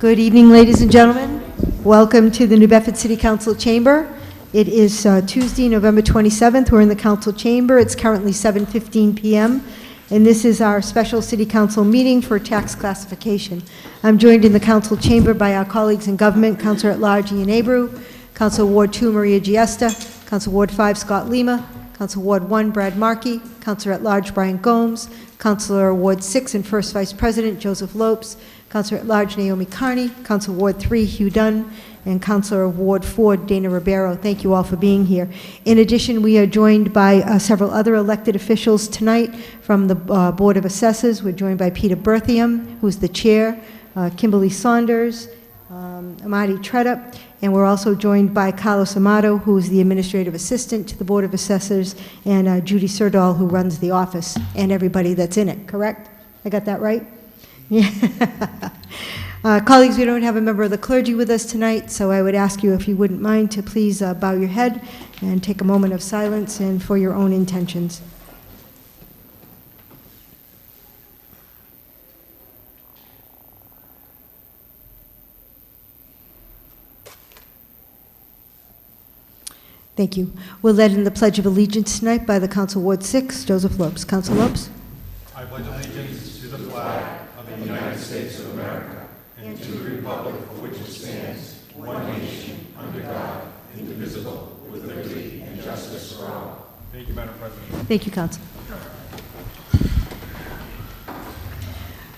Good evening, ladies and gentlemen. Welcome to the New Bedford City Council Chamber. It is Tuesday, November 27th. We're in the Council Chamber. It's currently 7:15 p.m., and this is our special City Council meeting for tax classification. I'm joined in the Council Chamber by our colleagues in government, Councilor at Large Ian Abreu, Council Ward 2 Maria Giesta, Council Ward 5 Scott Lima, Council Ward 1 Brad Markey, Councilor at Large Brian Gomes, Councilor Ward 6 and First Vice President Joseph Lopes, Councilor at Large Naomi Carney, Council Ward 3 Hugh Dunn, and Councilor of Ward 4 Dana Ribeiro. Thank you all for being here. In addition, we are joined by several other elected officials tonight from the Board of Assessors. We're joined by Peter Berthium, who's the chair, Kimberly Saunders, Amadi Tredup, and we're also joined by Carlos Amato, who is the administrative assistant to the Board of Assessors, and Judy Serdal, who runs the office, and everybody that's in it, correct? I got that right? Yeah. Colleagues, we don't have a member of the clergy with us tonight, so I would ask you, if you wouldn't mind, to please bow your head and take a moment of silence and for your own intentions. Thank you. We're led in the Pledge of Allegiance tonight by the Council Ward 6, Joseph Lopes. Council Lopes. I pledge allegiance to the flag of the United States of America and to the republic for which it stands, one nation, under God, indivisible, with liberty and justice for all. Thank you, Madam President. Thank you, Council.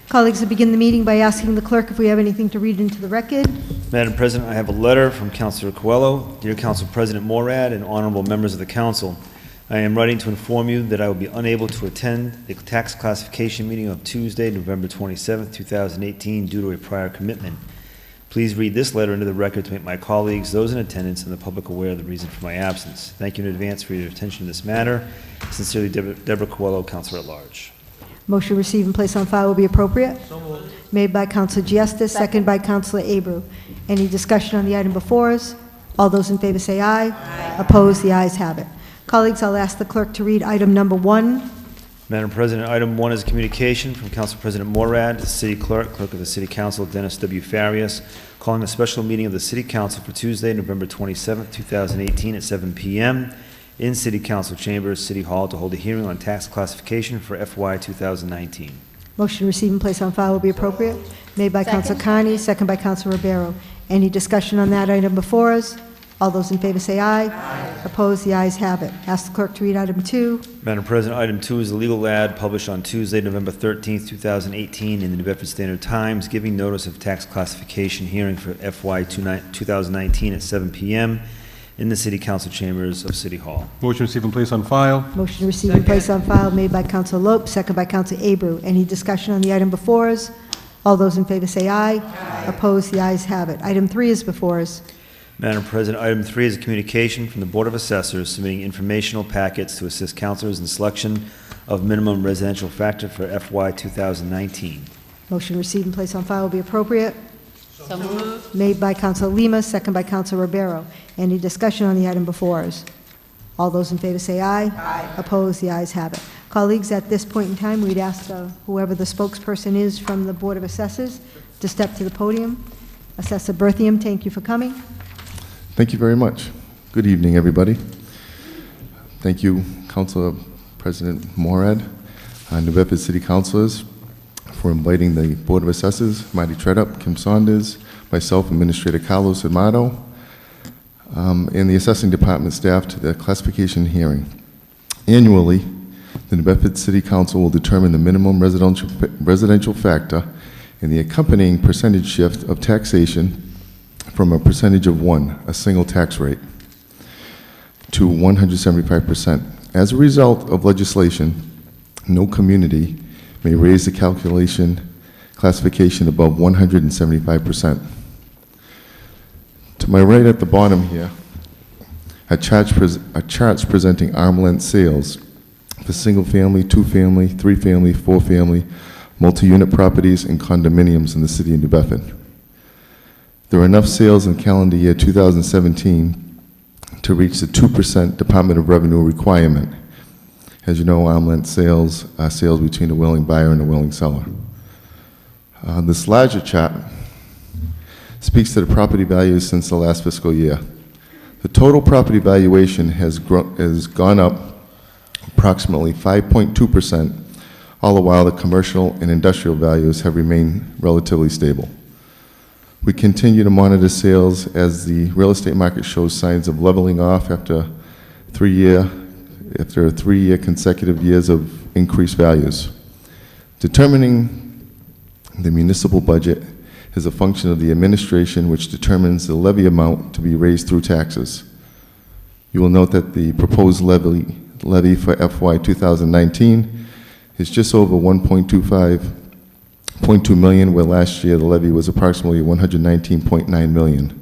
Colleagues, I begin the meeting by asking the clerk if we have anything to read into the record. Madam President, I have a letter from Councilor Coelho. Dear Council President Morad and honorable members of the Council, I am writing to inform you that I will be unable to attend the tax classification meeting of Tuesday, November 27, 2018, due to a prior commitment. Please read this letter into the record to make my colleagues, those in attendance, and the public aware of the reason for my absence. Thank you in advance for your attention to this matter. Sincerely, Deborah Coelho, Councilor at Large. Motion received and placed on file will be appropriate. So moved. Made by Councilor Giesta, second by Councilor Abreu. Any discussion on the item before us? All those in favor say aye. Aye. Opposed? The ayes have it. Colleagues, I'll ask the clerk to read item number 1. Madam President, item 1 is a communication from Council President Morad, the City Clerk, Clerk of the City Council, Dennis W. Farias, calling a special meeting of the City Council for Tuesday, November 27, 2018 at 7 p.m. in City Council Chambers, City Hall, to hold a hearing on tax classification for FY 2019. Motion received and placed on file will be appropriate. Made by Councilor Carney, second by Councilor Ribeiro. Any discussion on that item before us? All those in favor say aye. Aye. Opposed? The ayes have it. Ask the clerk to read item 2. Madam President, item 2 is a legal ad published on Tuesday, November 13, 2018 in the New Bedford Standard Times, giving notice of tax classification hearing for FY 2019 at 7 p.m. in the City Council Chambers of City Hall. Motion received and placed on file. Motion received and placed on file made by Councilor Lopes, second by Councilor Abreu. Any discussion on the item before us? All those in favor say aye. Aye. Opposed? The ayes have it. Item 3 is before us. Madam President, item 3 is a communication from the Board of Assessors submitting informational packets to assist councilors in selection of minimum residential factor for FY 2019. Motion received and placed on file will be appropriate. So moved. Made by Councilor Lima, second by Councilor Ribeiro. Any discussion on the item before us? All those in favor say aye. Aye. Opposed? The ayes have it. Colleagues, at this point in time, we'd ask whoever the spokesperson is from the Board of Assessors to step to the podium. Assessor Berthium, thank you for coming. Thank you very much. Good evening, everybody. Thank you, Council President Morad, New Bedford City Councilors, for inviting the Board of Assessors, Mighty Tredup, Kim Saunders, myself, Administrator Carlos Amato, and the Assessing Department staff to the classification hearing. Annually, the New Bedford City Council will determine the minimum residential factor and the accompanying percentage shift of taxation from a percentage of 1, a single tax rate, to 175%. As a result of legislation, no community may raise the classification above 175%. To my right at the bottom here are charts presenting arm's-length sales for single-family, two-family, three-family, four-family, multi-unit properties, and condominiums in the city of New Bedford. There are enough sales in calendar year 2017 to reach the 2% Department of Revenue requirement. As you know, arm's-length sales are sales between a willing buyer and a willing seller. This larger chart speaks to the property values since the last fiscal year. The total property valuation has gone up approximately 5.2%, all the while the commercial and industrial values have remained relatively stable. We continue to monitor sales as the real estate market shows signs of leveling off after 3 consecutive years of increased values. Determining the municipal budget is a function of the administration, which determines the levy amount to be raised through taxes. You will note that the proposed levy for FY 2019 is just over 1.2 million, where last year the levy was approximately 119.9 million.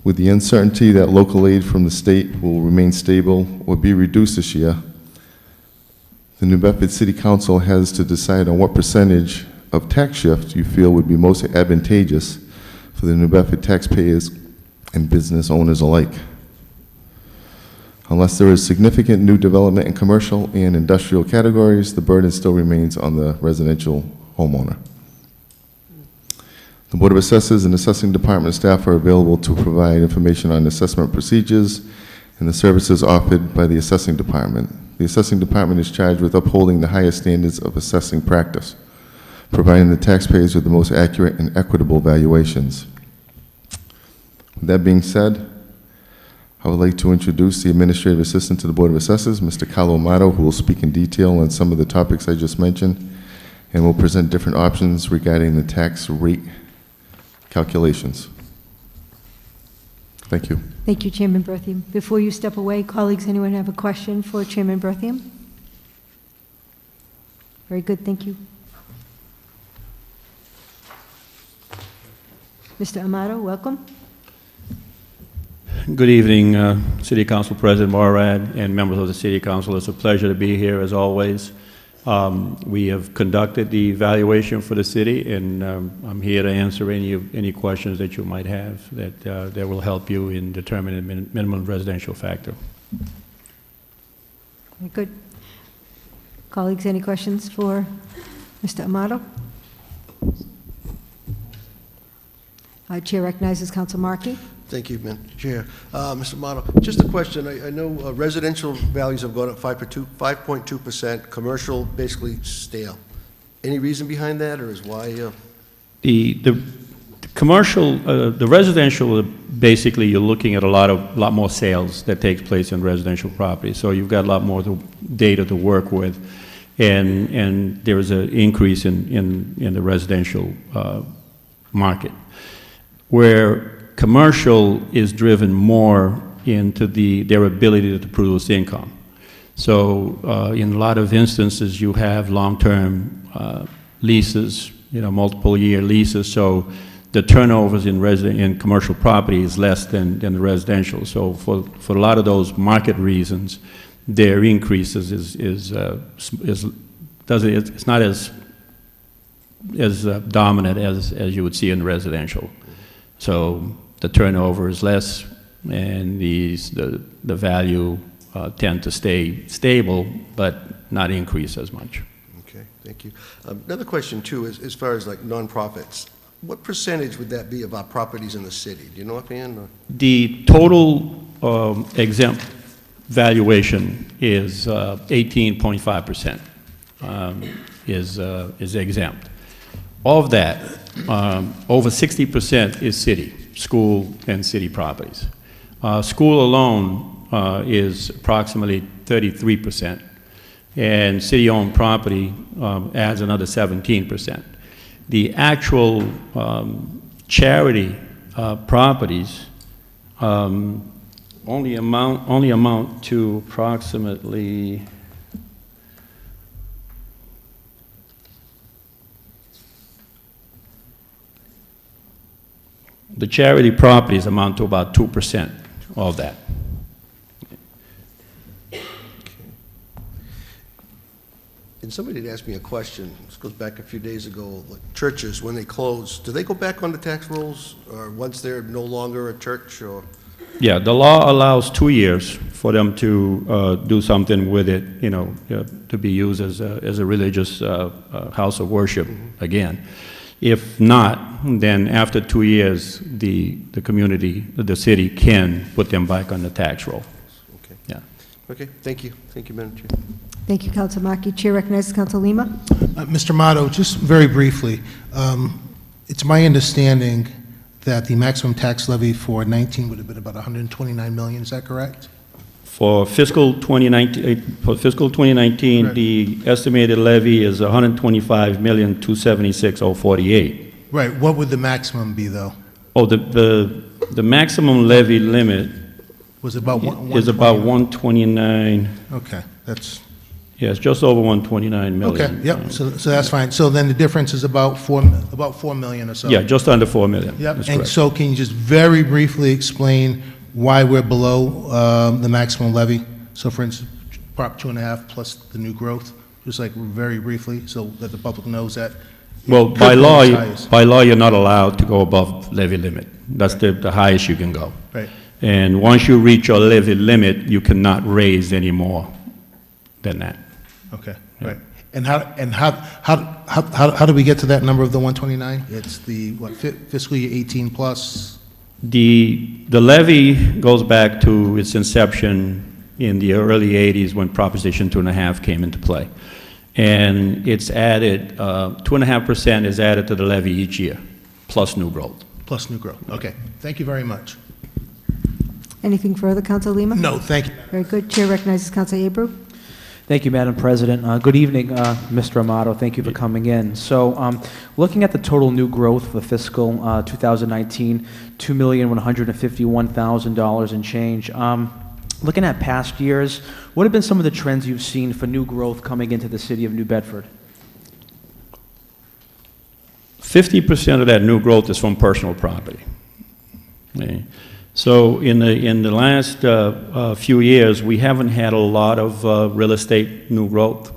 With the uncertainty that local aid from the state will remain stable or be reduced this year, the New Bedford City Council has to decide on what percentage of tax shift you feel would be most advantageous for the New Bedford taxpayers and business owners alike. Unless there is significant new development in commercial and industrial categories, the burden still remains on the residential homeowner. The Board of Assessors and Assessing Department staff are available to provide information on assessment procedures and the services offered by the Assessing Department. The Assessing Department is charged with upholding the highest standards of assessing practice, providing the taxpayers with the most accurate and equitable valuations. With that being said, I would like to introduce the Administrative Assistant to the Board of Assessors, Mr. Carlo Amato, who will speak in detail on some of the topics I just mentioned, and will present different options regarding the tax rate calculations. Thank you. Thank you, Chairman Berthium. Before you step away, colleagues, anyone have a question for Chairman Berthium? Very good, thank you. Mr. Amato, welcome. Good evening, City Council President Morad and members of the City Council. It's a pleasure to be here as always. We have conducted the evaluation for the city, and I'm here to answer any questions that you might have that will help you in determining the minimum residential factor. Very good. Colleagues, any questions for Mr. Amato? Chair recognizes Council Markey. Thank you, Madam Chair. Mr. Amato, just a question. I know residential values have gone up 5.2%, commercial basically stale. Any reason behind that, or is why? The commercial, the residential, basically you're looking at a lot more sales that takes place in residential property. So you've got a lot more data to work with, and there is an increase in the residential market, where commercial is driven more into their ability to produce income. So in a lot of instances, you have long-term leases, multiple year leases. So the turnovers in commercial property is less than the residential. So for a lot of those market reasons, their increases it's not as dominant as you would see in residential. So the turnover is less, and the value tend to stay stable, but not increase as much. Okay, thank you. Another question too is as far as like nonprofits, what percentage would that be of our properties in the city? Do you know offhand? Or? The total exempt valuation is 18.5% is exempt. Of that, over 60% is city, school and city properties. School alone is approximately 33%, and city-owned property adds another 17%. The actual charity properties only amount to approximately the charity properties amount to about 2% of that. Okay. And somebody had asked me a question, this goes back a few days ago, like churches, when they close, do they go back on the tax rolls, or once they're no longer a church, or? Yeah, the law allows 2 years for them to do something with it, to be used as a religious house of worship again. If not, then after 2 years, the community, the city can put them back on the tax roll. Okay. Yeah. Okay, thank you. Thank you, Madam Chair. Thank you, Council Markey. Chair recognizes Council Lima. Mr. Motto, just very briefly, it's my understanding that the maximum tax levy for 19 would have been about 129 million, is that correct? For fiscal 2019, Right. the estimated levy is 125,276,048. Right, what would the maximum be, though? Oh, the maximum levy limit Was it about is about 129? 129, Okay, that's, yes, just over 129 million. okay, yep, so that's fine. So then the difference is about 4 million or so? Yeah, just under 4 million. Yep, That's and correct. so can you just very briefly explain why we're below the maximum levy? So for instance, Prop 2.5 plus the new growth, just like very briefly, so that the public knows that. Well, Could by go law, as high as- you're not allowed to go above levy limit. That's the highest you can go. Right, And once you reach your levy limit, you cannot raise any more than that. okay, right. And how do we get to that number of the 129? It's the, what, fiscal year 18 plus? The levy goes back to its inception in the early 80s when Proposition 2.5 came into play. And it's added, 2.5% is added to the levy each year, plus new growth. Plus new growth, okay. Thank you very much. Anything further, Council Lima? No, thank you. Very good. Chair recognizes Council Abreu. Thank you, Madam President. Good evening, Mr. Amato. Thank you for coming in. So, looking at the total new growth for fiscal 2019, $2,151,000 and change. Looking at past years, what have been some of the trends you've seen for new growth coming into the city of New Bedford? 50% of that new growth is from personal property. Okay. So in the last few years, we haven't had a lot of real estate new growth.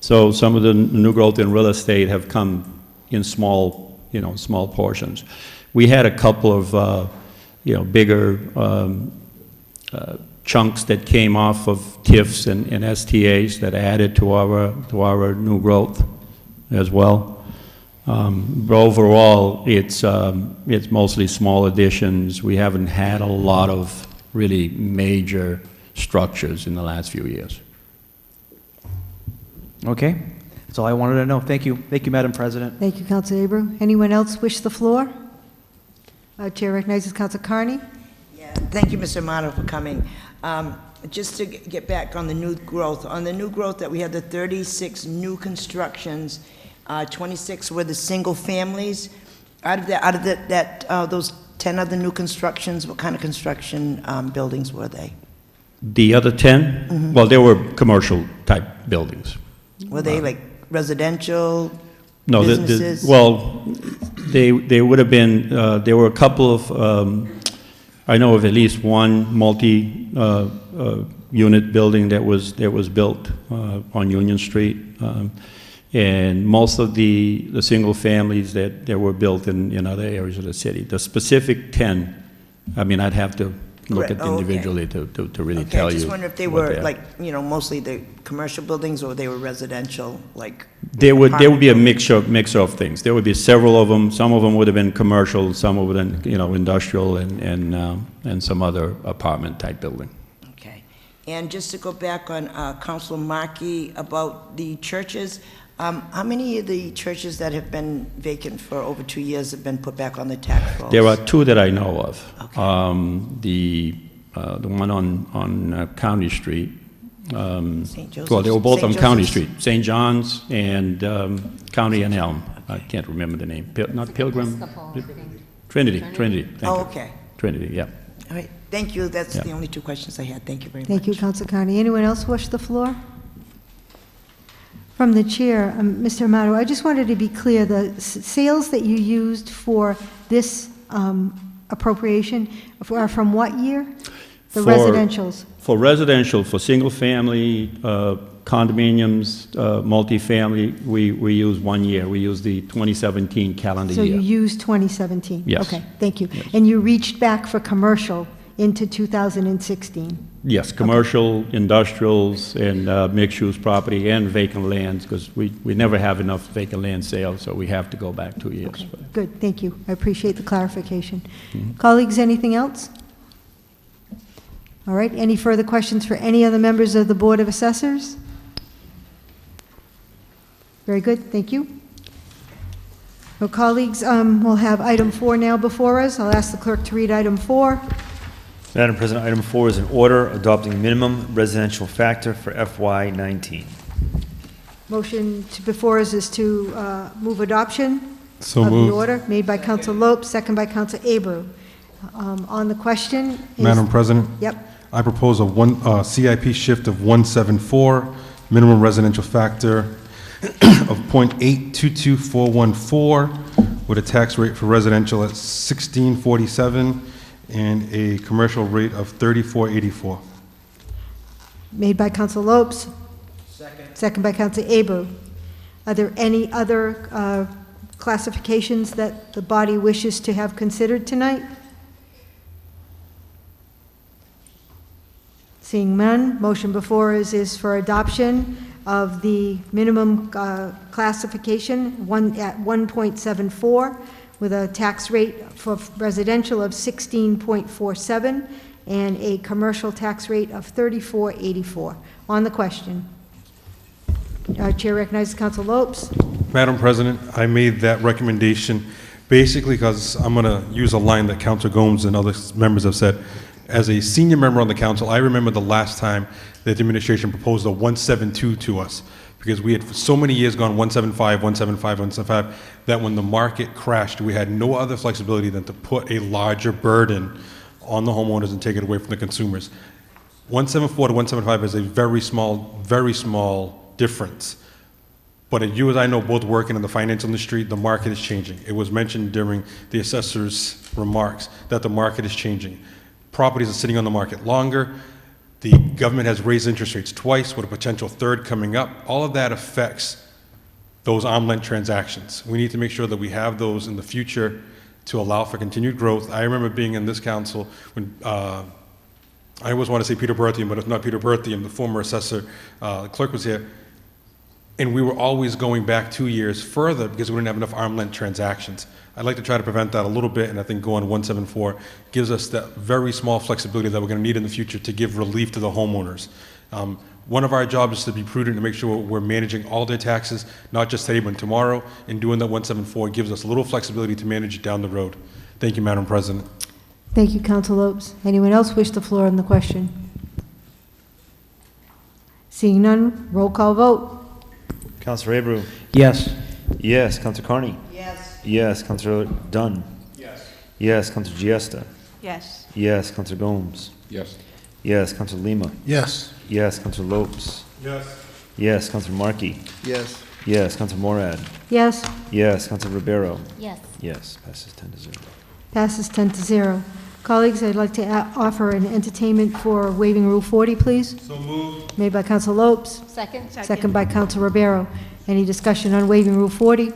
So some of the new growth in real estate have come in small portions. We had a couple of bigger chunks that came off of TIFs and STAs that added to our new growth as well. But overall, it's mostly small additions. We haven't had a lot of really major structures in the last few years. Okay, that's all I wanted to know. Thank you. Thank you, Madam President. Thank you, Council Abreu. Anyone else wish the floor? Chair recognizes Council Carney. Yeah, thank you, Mr. Amato, for coming. Just to get back on the new growth, that we had the 36 new constructions, 26 were the single families. Out of those 10 other new constructions, what kind of construction buildings were they? The other 10, well, they were commercial type buildings. Were they like residential, No, businesses? they would have been, there were a couple of, I know of at least one multi-unit building that was built on Union Street. And most of the single families that were built in other areas of the city. The specific 10, I mean, I'd have to look at individually to really tell you. I just wonder if they were like, mostly the commercial buildings, or they were residential, like. There would be a mixture of things. There would be several of them. Some of them would have been commercial, some would have been, industrial and some other apartment type building. Okay. And just to go back on Councilor Markey about the churches, how many of the churches that have been vacant for over 2 years have been put back on the tax rolls? There are 2 that I know of. Okay. The one on County Street. St. Joseph's? Well, they were both St. on County Joseph's? Street, St. John's and County and Elm. I can't remember the name. Not Pilgrim. Trinity. Thank you. Okay. Trinity. Yeah. All right. Thank you. That's Yeah. the only 2 questions I had. Thank you very much. Thank you, Council Carney. Anyone else wish the floor? From the chair, Mr. Amato, I just wanted to be clear, the sales that you used for this appropriation are from what year? The residentials? For residential, for single-family, condominiums, multifamily, we use 1 year. We use the 2017 calendar So you year. used 2017? Yes. Okay, thank you. Yes. And you reached back for commercial into 2016. Yes, commercial, industrials, and mixed-use property, and vacant lands, because we never have enough vacant land sales, so we have to go back 2 years. Okay, good, thank you. I appreciate the clarification. Colleagues, anything else? All right, any further questions for any other members of the Board of Assessors? Very good, thank you. Well, colleagues, we'll have item 4 now before us. I'll ask the clerk to read item 4. Madam President, item 4 is an order adopting minimum residential factor for FY19. Motion before us is to move adoption So of the moved. order, made by Council Lopes, second by Council Abreu. On the question is... Madam President, Yep, I propose a CIP shift of 174, minimum residential factor of 0.822414, with a tax rate for residential at 1647 and a commercial rate of 3484. made by Council Lopes. Second by Council Abreu. Are there any other classifications that the body wishes to have considered tonight? Seeing none, motion before us is for adoption of the minimum classification at 1.74 with a tax rate for residential of 16.47 and a commercial tax rate of 34.84. On the question. Chair recognizes Council Lopes. Madam President, I made that recommendation basically because I'm going to use a line that Councilor Gomes and other members have said. As a senior member on the council, I remember the last time that the administration proposed a 172 to us, because we had for so many years gone 175, 175, 175, that when the market crashed, we had no other flexibility than to put a larger burden on the homeowners and take it away from the consumers. 174 to 175 is a very small difference. But as you as I know, both working in the financial industry, the market is changing. It was mentioned during the assessor's remarks that the market is changing. Properties are sitting on the market longer. The government has raised interest rates twice with a potential third coming up. All of that affects those arm's length transactions. We need to make sure that we have those in the future to allow for continued growth. I remember being in this council when, I always want to say Peter Berthium, but it's not Peter Berthium, the former assessor, the clerk was here, and we were always going back 2 years further because we didn't have enough arm's length transactions. I'd like to try to prevent that a little bit, and I think going 174 gives us that very small flexibility that we're going to need in the future to give relief to the homeowners. One of our jobs is to be prudent and make sure we're managing all their taxes, not just today but tomorrow, and doing that 174 gives us a little flexibility to manage it down the road. Thank you, Madam President. Thank you, Council Lopes. Anyone else wish the floor on the question? Seeing none, roll call vote. Councilor Abreu. Yes. Yes. Councilor Carney. Yes. Yes. Councilor Dunn. Yes. Yes. Councilor Giesta. Yes. Yes. Councilor Gomes. Yes. Yes. Councilor Lima. Yes. Yes. Councilor Lopes. Yes. Yes. Councilor Markey. Yes. Yes. Councilor Morad. Yes, Yes. Councilor Ribeiro. Yes. Yes. Passes 10-0. passes 10-0. Colleagues, I'd like to offer an entertainment for waiving Rule 40, please. So moved. Made by Council Lopes, Second? second by Council Ribeiro. Any discussion on waiving Rule 40?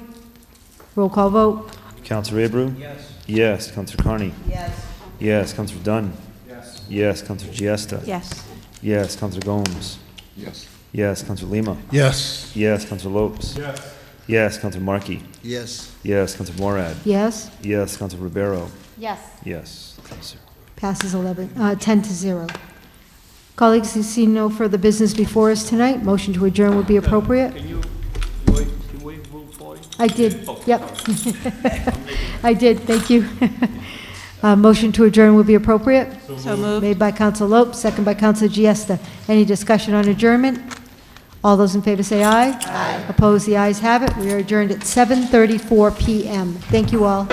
Roll call vote. Councilor Abreu. Yes. Yes. Councilor Carney. Yes. Yes. Councilor Dunn. Yes. Yes. Councilor Giesta. Yes. Yes. Councilor Gomes. Yes. Yes. Councilor Lima. Yes. Yes. Councilor Lopes. Yes. Yes. Councilor Markey. Yes. Yes. Councilor Morad. Yes, Yes. Councilor Ribeiro. Yes. Yes. 10-0. passes 10-0. Colleagues, you see no further business before us tonight. Motion to adjourn would be appropriate. Can you waive Rule 40? I did, yep. I did, thank you. Motion to adjourn would be appropriate. So moved. Made by Council Lopes, second by Council Giesta. Any discussion on adjournment? All those in favor say aye. Aye. Opposed, the ayes have it. We are adjourned at 7:34 p.m. Thank you all.